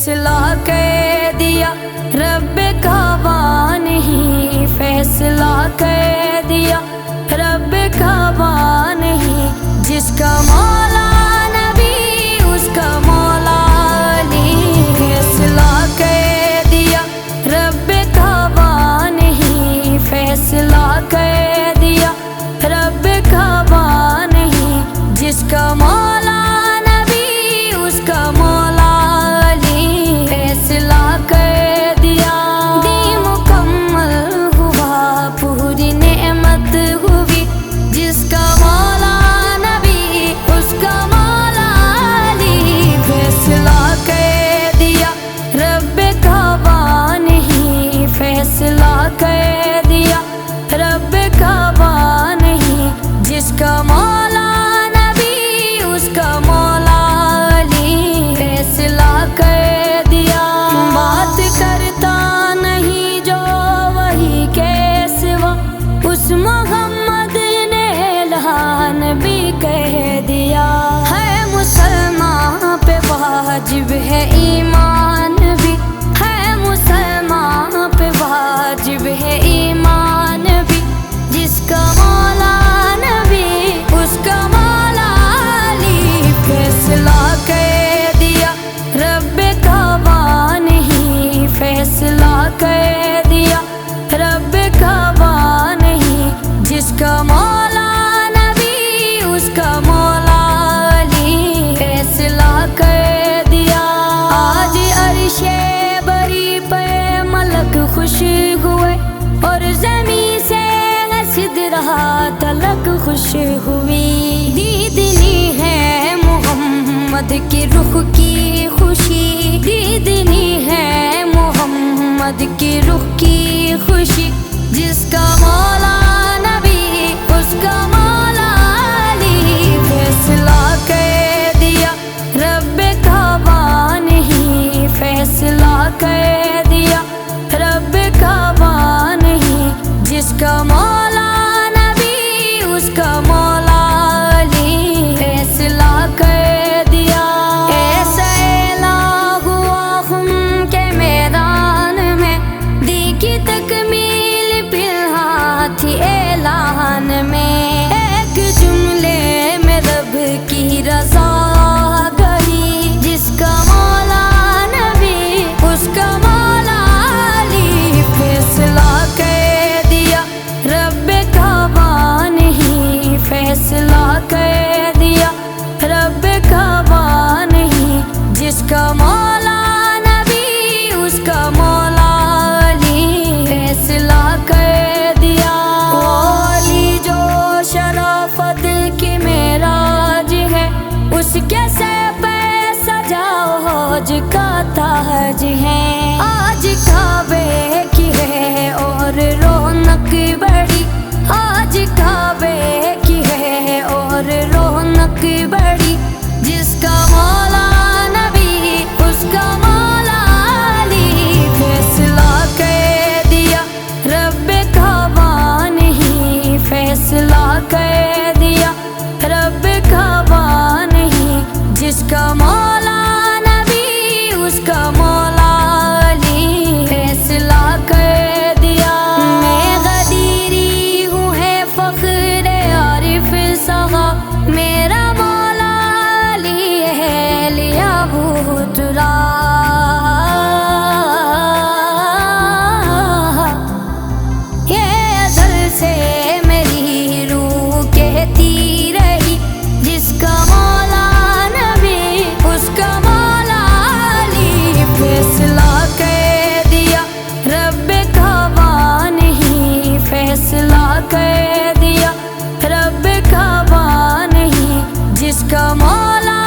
فیصلہ کر دیا رب کعبہ نہیں، فیصلہ کر دیا رب کعبہ نہیں، جس کا مولا نبی اس کا مولا علی، فیصلہ کر دیا رب کعبہ نہیں، فیصلہ کر دیا رب کعبہ نہیں، جس کا مولا نبی اس کا مولا علی، فیصلہ کر دیا دین مکمل ہوا، پوری نعمت ہوئی، جس کا مولا نبی اس کا مولا علی، فیصلہ کر دیا رب کعبہ نہیں، فیصلہ کر دیا رب کعبہ نہیں، جس کا مولا نبی اس کا مولا علی، فیصلہ کر دیا بات کرتا نہیں جو وہی کے سوا، اس محمد نے اعلان بھی کہہ دیا، ہے مسلمان پہ واجب ہے ایمان بھی، ہے مسلمان پہ واجب ہے ایمان بھی، جس کا مولا نبی اس کا مولا علی، فیصلہ کر دیا رب کعبہ نہیں، فیصلہ کر دیا رب کعبہ نہیں، جس کا مولا نبی اس کا مولا علی، فیصلہ کر دیا آج عرش بری پہ ملک خوش ہوئے، اور زمین سے سدرہ تلک خوش ہوئی، دیدنی ہے محمد کے رخ کی خوشی، دیدنی ہے محمد کے رخ کی خوشی، جس کا مولا نبی اس کا مولا علی، فیصلہ کر دیا رب کعبہ نہیں، فیصلہ کر دیا رب کعبہ نہیں، جس کا مولا نبی اس کا مولا علی، فیصلہ کر دیا ایسا اعلان ہوا خون کے میدان میں، دیکھی تکمیل پھر تھی اعلان میں، ایک جملے میں رب کی رضا گئی، جس کا مولا نبی اس کا مولا علی، فیصلہ کر دیا رب کعبہ نہیں، فیصلہ کر دیا رب کعبہ نہیں، جس کا مولا نبی اس کا مولا علی، فیصلہ کر دیا علی جو شرافت کی معراج ہے، اس کے سر پہ سجا حوض کا تاج ہے، آج کعبے کی ہے اور رونق بڑی، آج کعبے کی ہے اور رونق بڑی، جس کا مولا نبی اس کا مولا علی، فیصلہ کر دیا رب کعبہ نہیں، فیصلہ کر دیا رب کعبہ نہیں، جس کا مولا نبی اس کا مولا علی، فیصلہ کر دیا میں غدیری ہوں ہے فخر عارف سہا، میرا مولا علی ہے لیا بھوترا، یہ ازل سے میری روح کہتی رہی، جس کا مولا نبی اس کا مولا علی، فیصلہ کر دیا رب کعبہ نہیں، فیصلہ کر دیا رب کعبہ نہیں، جس کا مولا